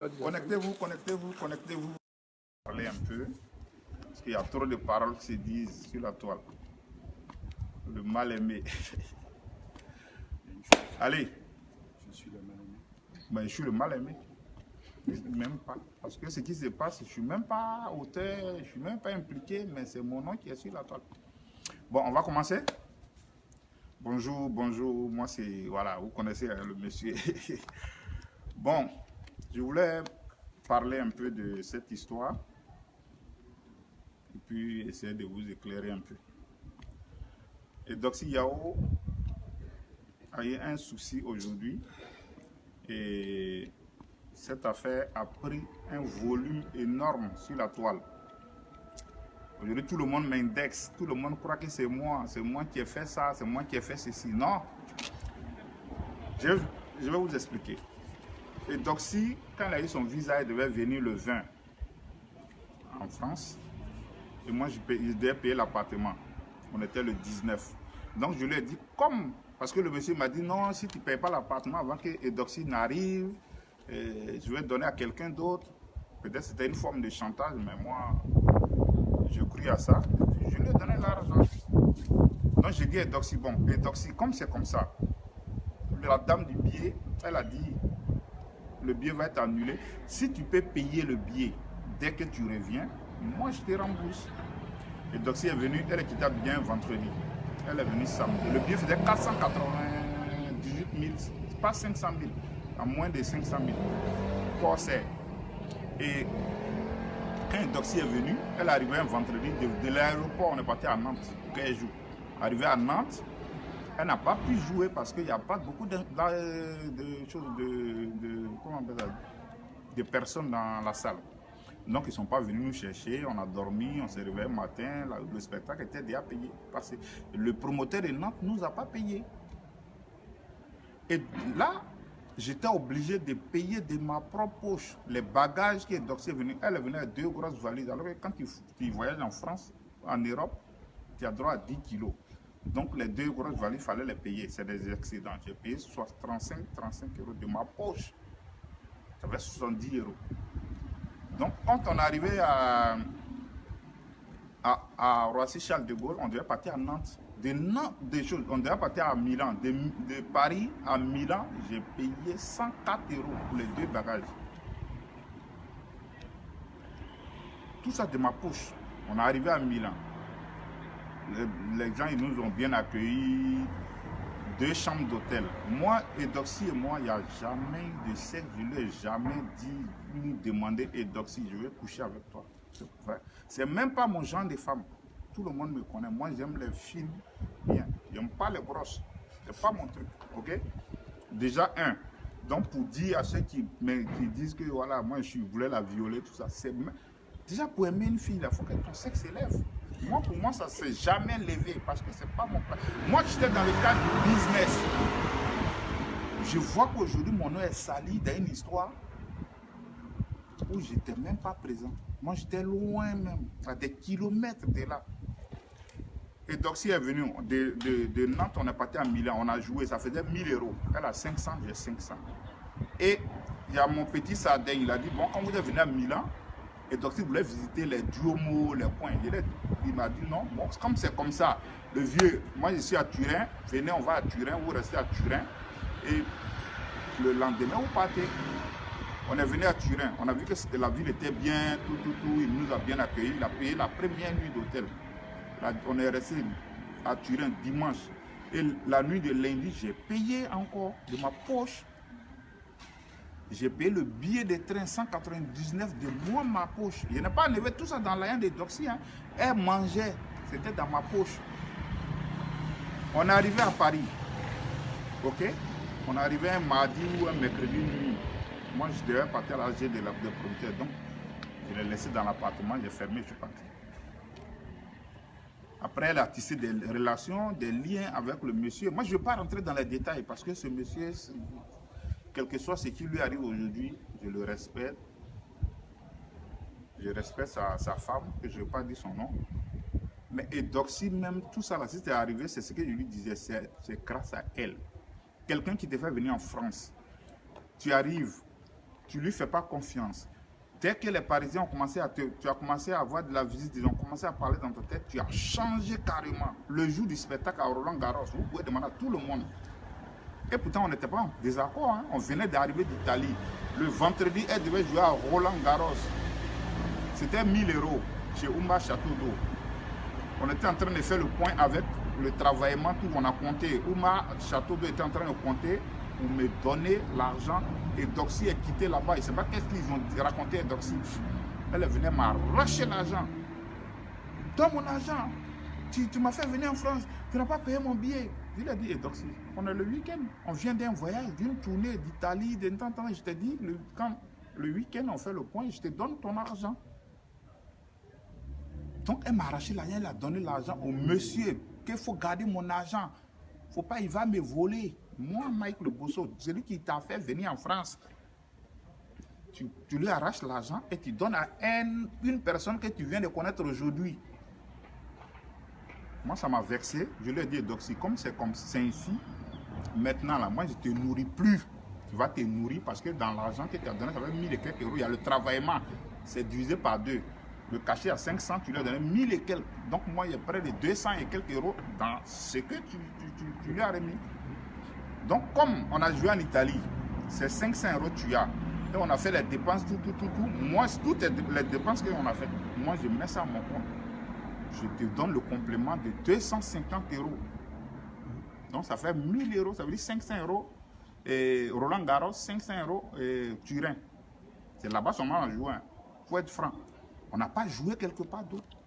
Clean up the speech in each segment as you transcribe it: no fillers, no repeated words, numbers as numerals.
Connectez-vous, connectez-vous, connectez-vous. Parlez un peu, parce qu'il y a trop de paroles qui se disent sur la toile. Le mal aimé. Allez. Je suis le mal aimé. Mais je suis le mal aimé. Même pas. Parce que ce qui se passe, je ne suis même pas auteur, je ne suis même pas impliqué, mais c'est mon nom qui est sur la toile. Bon, on va commencer. Bonjour, bonjour. Moi, c'est, voilà, vous connaissez le monsieur. Bon, je voulais parler un peu de cette histoire et puis essayer de vous éclairer un peu. Et Doxy Yao a eu un souci aujourd'hui et cette affaire a pris un volume énorme sur la toile. Aujourd'hui, tout le monde m'indexe, tout le monde croit que c'est moi qui ai fait ça, c'est moi qui ai fait ceci. Non, je vais vous expliquer. Et Doxy, quand il a eu son visa, il devait venir le 20 en France. Et moi, je devais payer l'appartement. On était le 19. Donc, je lui ai dit, parce que le monsieur m'a dit, non, si tu ne payes pas l'appartement avant que Doxy n'arrive, je vais donner à quelqu'un d'autre. Peut-être c'était une forme de chantage, mais moi, je crois à ça. Je lui ai donné l'argent. Donc, j'ai dit à Doxy, bon, et Doxy, comme c'est comme ça, la dame du billet, elle a dit, le billet va être annulé. Si tu peux payer le billet dès que tu reviens, moi, je te rembourse. Et Doxy est venue, elle quittait bien vendredi. Elle est venue samedi. Le billet faisait 498 000, pas 500 000, à moins de 500 000. Corsair. Et quand Doxy est venue, elle est arrivée un vendredi de l'aéroport, on est parti à Nantes pour 15 jours. Arrivée à Nantes, elle n'a pas pu jouer parce qu'il n'y a pas beaucoup de personnes dans la salle. Donc, ils ne sont pas venus nous chercher, on a dormi, on s'est réveillé le matin, le spectacle était déjà payé. Parce que le promoteur de Nantes ne nous a pas payé. Et là, j'étais obligé de payer de ma propre poche les bagages que Doxy est venu. Elle est venue avec 2 grosses valises. Alors que quand tu voyages en France, en Europe, tu as droit à 10 kilos. Donc, les 2 grosses valises, il fallait les payer. C'est des excédents. J'ai payé 35 euros de ma poche. J'avais 70 euros. Donc, quand on arrivait à Roissy-Charles de Gaulle, on devait partir à Nantes. On devait partir à Milan. De Paris à Milan, j'ai payé 104 euros pour les 2 bagages. Tout ça de ma poche. On est arrivé à Milan. Les gens, ils nous ont bien accueillis. 2 chambres d'hôtel. Moi, Doxy et moi, il n'y a jamais eu de sexe. Je ne lui ai jamais dit, ni demandé, Doxy, je vais coucher avec toi. C'est même pas mon genre de femme. Tout le monde me connaît. Moi, j'aime les films bien. J'aime pas les brosses. C'est pas mon truc. Ok? Déjà, donc, pour dire à ceux qui disent que voilà, moi, je voulais la violer, tout ça, c'est. Déjà, pour aimer une fille, il faut que ton sexe s'élève. Moi, pour moi, ça ne s'est jamais levé parce que c'est pas mon cas. Moi, j'étais dans le cadre du business. Je vois qu'aujourd'hui, mon nom est sali dans une histoire où je n'étais même pas présent. Moi, j'étais loin même, à des kilomètres de là. Et Doxy est venu de Nantes, on est parti à Milan, on a joué, ça faisait 1000 euros. Elle a 500, j'ai 500. Et il y a mon petit Sardin, il a dit, bon, quand vous êtes venu à Milan, et Doxy voulait visiter les Duomo, les coins. Il m'a dit non, bon, comme c'est comme ça, le vieux, moi je suis à Turin, venez, on va à Turin, vous restez à Turin. Et le lendemain, vous partez. On est venu à Turin, on a vu que la ville était bien, tout, il nous a bien accueillis, il a payé la première nuit d'hôtel. On est resté à Turin dimanche. Et la nuit de lundi, j'ai payé encore de ma poche. J'ai payé le billet de train 199 de moi, ma poche. Je n'ai pas enlevé tout ça dans l'argent de Doxy. Hein. Elle mangeait, c'était dans ma poche. On est arrivé à Paris. Ok? On est arrivé un mardi ou un mercredi nuit. Moi, je devais partir à l'âge de producteur. Donc, je l'ai laissé dans l'appartement, j'ai fermé, je suis parti. Après, elle a tissé des relations, des liens avec le monsieur. Moi, je ne vais pas rentrer dans les détails parce que ce monsieur, quel que soit ce qui lui arrive aujourd'hui, je le respecte. Je respecte sa femme, que je ne vais pas dire son nom. Mais Doxy, même tout ça, là, si c'était arrivé, c'est ce que je lui disais, c'est grâce à elle. Quelqu'un qui te fait venir en France, tu arrives, tu ne lui fais pas confiance. Dès que les Parisiens ont commencé tu as commencé à avoir de la visite, ils ont commencé à parler dans ta tête, tu as changé carrément. Le jour du spectacle à Roland-Garros, vous pouvez demander à tout le monde. Et pourtant, on n'était pas en désaccord. Hein. On venait d'arriver d'Italie. Le vendredi, elle devait jouer à Roland-Garros. C'était 1000 € chez Oumba Château d'Eau. On était en train de faire le point avec le travaillement, tout on a compté. Oumba Château d'Eau était en train de compter pour me donner l'argent. Et Doxy est quitté là-bas. Je ne sais pas qu'est-ce qu'ils ont raconté à Doxy. Elle venait m'arracher l'argent. Donne mon argent. Tu m'as fait venir en France. Tu n'as pas payé mon billet. Je lui ai dit, Doxy, on est le week-end. On vient d'un voyage, d'une tournée d'Italie, d'un temps. Je t'ai dit, quand le week-end on fait le point, je te donne ton argent. Donc elle m'a arraché l'argent, elle a donné l'argent au monsieur. Qu'il faut garder mon argent. Faut pas, il va me voler. Moi, Mike Le Bosso, celui qui t'a fait venir en France, tu lui arraches l'argent et tu donnes à une personne que tu viens de connaître aujourd'hui. Moi, ça m'a vexé. Je lui ai dit, Doxy, comme c'est ainsi, maintenant, là, moi, je ne te nourris plus. Tu vas te nourrir parce que dans l'argent que tu as donné, ça fait 1000 et quelques euros. Il y a le travaillement. C'est divisé par 2. Le cachet à 500, tu lui as donné 1000 et quelques. Donc, moi, il y a près de 200 et quelques euros dans ce que tu lui as remis. Donc, comme on a joué en Italie, c'est 500 € tu as. Et on a fait les dépenses, tout. Moi, toutes les dépenses qu'on a faites, moi, je mets ça à mon compte. Je te donne le complément de 250 €. Donc, ça fait 1000 €, ça veut dire 500 €. Et Roland Garros, 500 € et Turin. C'est là-bas seulement on a joué. Il faut être franc. On n'a pas joué quelque part d'autre.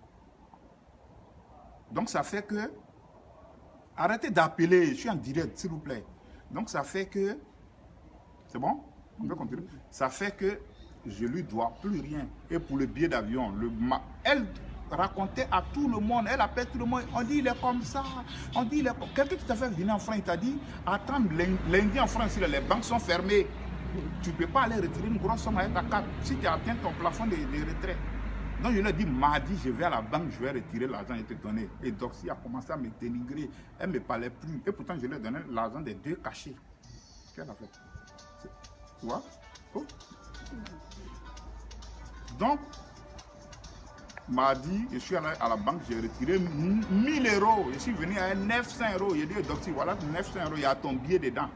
Donc, ça fait que... Arrêtez d'appeler, je suis en direct, s'il vous plaît. Donc, ça fait que... C'est bon? On peut continuer. Ça fait que je lui dois plus rien. Et pour le billet d'avion, elle racontait à tout le monde, elle appelle tout le monde, on dit il est comme ça, on dit il est comme... Quelqu'un qui t'a fait venir en France, il t'a dit, attends, lundi en France, les banques sont fermées. Tu ne peux pas aller retirer une grosse somme avec ta carte si tu atteins ton plafond de retrait. Donc je lui ai dit, mardi, je vais à la banque, je vais retirer l'argent et te donner. Et Doxy a commencé à me dénigrer. Elle ne me parlait plus. Et pourtant, je lui ai donné l'argent des 2 cachets. Qu'elle a fait? Tu vois? Oh. Donc, mardi, je suis allé à la banque, j'ai retiré 1000 €. Je suis venu à 900 €. J'ai dit, Doxy, voilà 900 €, il y a ton billet dedans.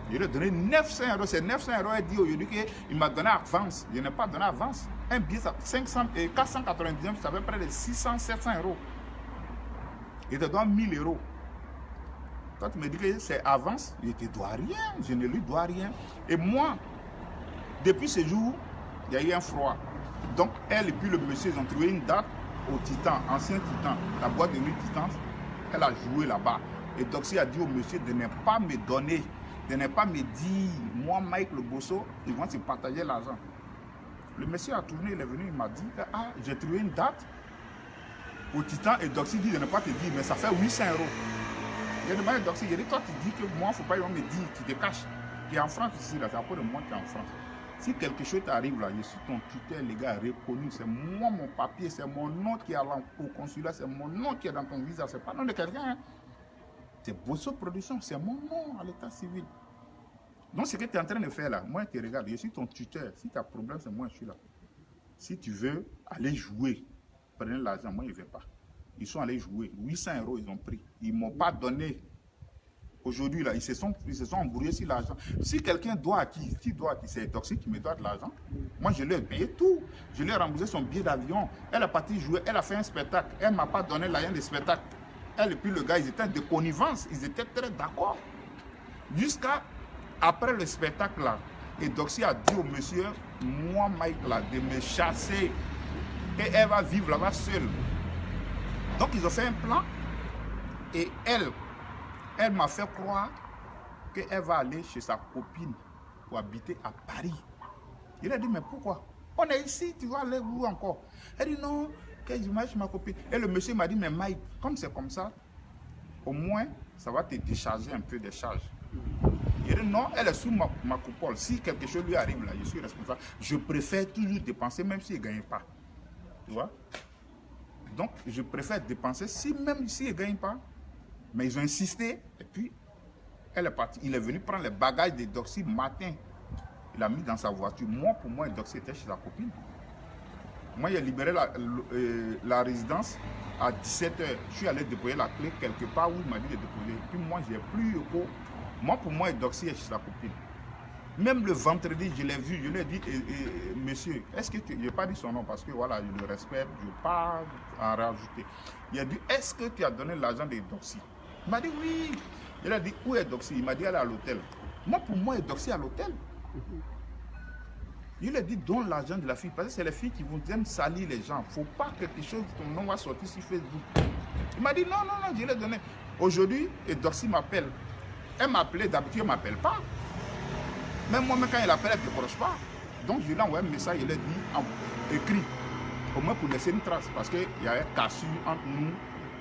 Je lui ai donné 900 €. C'est 900 €. Elle dit aujourd'hui qu'il m'a donné avance. Je n'ai pas donné avance. Un billet, 500 et 499, ça fait près de 600, 700 €. Il te donne 1000 €. Quand tu me dis que c'est avance, je ne te dois rien. Je ne lui dois rien. Et moi, depuis ce jour, il y a eu un froid. Donc, elle et puis le monsieur, ils ont trouvé une date au Titan, ancien Titan, la boîte de nuit Titan. Elle a joué là-bas. Et Doxy a dit au monsieur de ne pas me donner, de ne pas me dire, moi, Mike Le Bosso, ils vont se partager l'argent. Le monsieur a tourné, il est venu, il m'a dit, ah, j'ai trouvé une date au Titan et Doxy dit de ne pas te dire, mais ça fait 800 €. J'ai demandé à Doxy, j'ai dit, toi, tu dis que moi, il ne faut pas me dire, tu te caches. Tu es en France ici, là, c'est à cause de moi qui est en France. Si quelque chose t'arrive là, je suis ton tuteur, les gars, reconnu, c'est moi mon papier, c'est mon nom qui est au consulat, c'est mon nom qui est dans ton visa, c'est pas le nom de quelqu'un. Hein. C'est Bosso Production, c'est mon nom à l'état civil. Donc ce que tu es en train de faire là, moi je te regarde, je suis ton tuteur. Si tu as problème, c'est moi je suis là. Si tu veux aller jouer, prenez l'argent, moi je ne vais pas. Ils sont allés jouer, 800 € ils ont pris. Ils ne m'ont pas donné. Aujourd'hui, là, ils se sont embrouillés sur l'argent. Si quelqu'un doit à qui, c'est Doxy qui me doit de l'argent, moi je lui ai payé tout. Je lui ai remboursé son billet d'avion. Elle est partie jouer, elle a fait un spectacle. Elle ne m'a pas donné l'argent de spectacle. Elle et puis le gars, ils étaient de connivence, ils étaient très d'accord. Jusqu'à après le spectacle là, et Doxy a dit au monsieur, moi Mike là, de me chasser. Et elle va vivre là-bas seule. Donc ils ont fait un plan et elle m'a fait croire qu'elle va aller chez sa copine pour habiter à Paris. Il a dit, mais pourquoi? On est ici, tu vas aller où encore? Elle dit, non, que je vais chez ma copine. Et le monsieur m'a dit, mais Mike, comme c'est comme ça, au moins, ça va te décharger un peu des charges. Il a dit, non, elle est sous ma coupole. Si quelque chose lui arrive là, je suis responsable. Je préfère toujours dépenser, même s'il ne gagne pas. Tu vois? Donc, je préfère dépenser, même s'il ne gagne pas. Mais ils ont insisté, et puis, Elle est partie. Il est venu prendre les bagages de Doxy matin. Il a mis dans sa voiture. Moi, pour moi, Doxy était chez sa copine. Moi, j'ai libéré la résidence à 17 h. Je suis allé déposer la clé quelque part où il m'a dit de déposer. Puis moi, j'ai plus Yoko. Moi, pour moi, Doxy est chez sa copine. Même le vendredi, je l'ai vu, je lui ai dit, monsieur, est-ce que tu... Je n'ai pas dit son nom parce que voilà, je le respecte, je ne veux pas en rajouter. Il a dit, est-ce que tu as donné l'argent de Doxy? Il m'a dit, oui. Je lui ai dit, où est Doxy? Il m'a dit, elle est à l'hôtel. Moi, pour moi, Doxy est à l'hôtel. Je lui ai dit, donne l'argent de la fille, parce que c'est les filles qui vous aiment salir les gens. Il ne faut pas que quelque chose, ton nom va sortir sur Facebook. Il m'a dit, non, non, non, je l'ai donné. Aujourd'hui, Doxy m'appelle. Elle m'a appelé, d'habitude, elle ne m'appelle pas. Même moi-même, quand il appelle, elle ne décroche pas. Donc, je lui ai envoyé un message, il a dit, écrit, au moins pour laisser une trace, parce qu'il y avait cassure entre nous,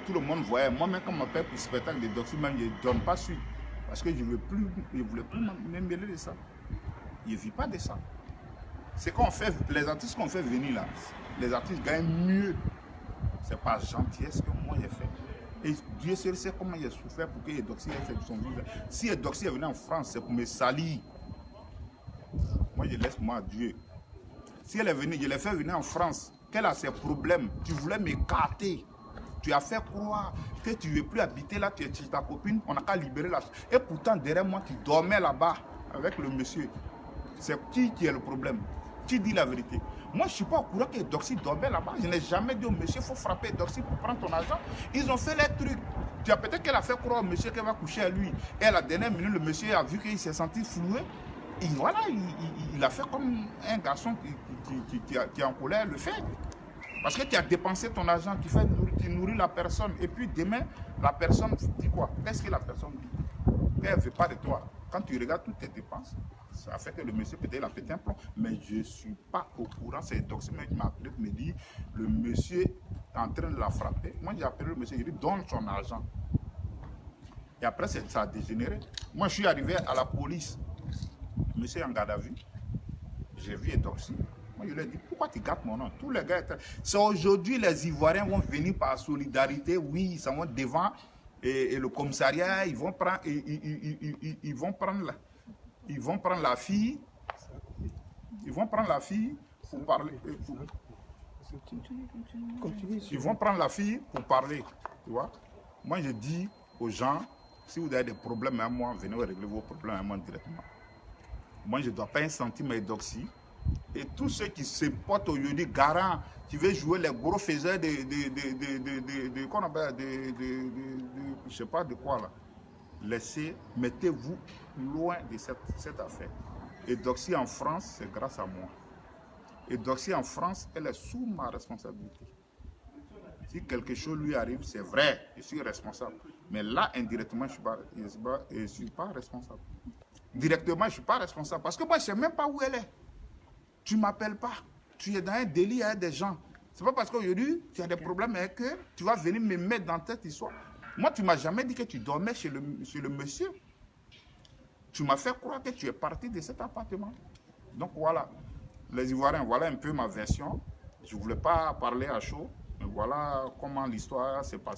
tout le monde voyait. Moi-même, quand on m'appelle pour le spectacle de Doxy, même, je ne donne pas suite, parce que je ne voulais plus me mêler de ça. Je ne vis pas de ça. C'est qu'on fait, les artistes qu'on fait venir là, les artistes gagnent mieux. Ce n'est pas gentillesse que moi j'ai fait. Et Dieu seul sait comment il a souffert pour que Doxy ait fait son visa. Si Doxy est venu en France, c'est pour me salir. Moi, je laisse moi à Dieu. Si elle est venue, je l'ai fait venir en France, qu'elle a ses problèmes, tu voulais m'écarter. Tu as fait croire que tu ne veux plus habiter là, tu es chez ta copine, on n'a qu'à libérer la... Et pourtant, derrière moi, tu dormais là-bas avec le monsieur. C'est qui est le problème? Tu dis la vérité. Moi, je ne suis pas au courant que Doxy dormait là-bas. Je n'ai jamais dit au monsieur, il faut frapper Doxy pour prendre ton argent. Ils ont fait les trucs. Tu as peut-être qu'elle a fait croire au monsieur qu'elle va coucher à lui. Et à la dernière minute, le monsieur a vu qu'il s'est senti floué. Et voilà, il a fait comme un garçon qui est en colère le fait. Parce que tu as dépensé ton argent, tu nourris la personne. Et puis demain, la personne dit quoi? Qu'est-ce que la personne dit? Qu'elle ne veut pas de toi. Quand tu regardes toutes tes dépenses, ça fait que le monsieur peut-être a pété un plomb. Mais je ne suis pas au courant. C'est Doxy qui m'a appelé pour me dire le monsieur est en train de la frapper. Moi, j'ai appelé le monsieur, il dit donne son argent. Et après, ça a dégénéré. Moi, je suis arrivé à la police. Monsieur en garde à vue, j'ai vu Doxy. Moi, je lui ai dit, pourquoi tu gâtes mon nom? Tous les gars, c'est aujourd'hui, les Ivoiriens vont venir par solidarité, oui, ils s'en vont devant et le commissariat, ils vont prendre, ils vont prendre la fille, ils vont prendre la fille pour parler. Ils vont prendre la fille pour parler, tu vois. Moi, je dis aux gens, si vous avez des problèmes à moi, venez régler vos problèmes à moi directement. Moi, je ne dois pas un centime à Doxy. Et tous ceux qui se portent aujourd'hui garant, qui veulent jouer les gros faiseurs qu'on appelle je ne sais pas de quoi là. Laissez, mettez-vous loin de cette affaire. Et Doxy en France, c'est grâce à moi. Et Doxy en France, elle est sous ma responsabilité. Si quelque chose lui arrive, c'est vrai, je suis responsable. Mais là, indirectement, je ne suis pas responsable. Directement, je ne suis pas responsable. Parce que moi, je ne sais même pas où elle est. Tu ne m'appelles pas. Tu es dans un délit avec des gens. Ce n'est pas parce qu'aujourd'hui, tu as des problèmes avec eux, tu vas venir me mettre dans cette histoire. Moi, tu ne m'as jamais dit que tu dormais chez le monsieur. Tu m'as fait croire que tu es parti de cet appartement. Donc voilà, les Ivoiriens, voilà un peu ma version. Je ne voulais pas parler à chaud, mais voilà comment l'histoire s'est passée.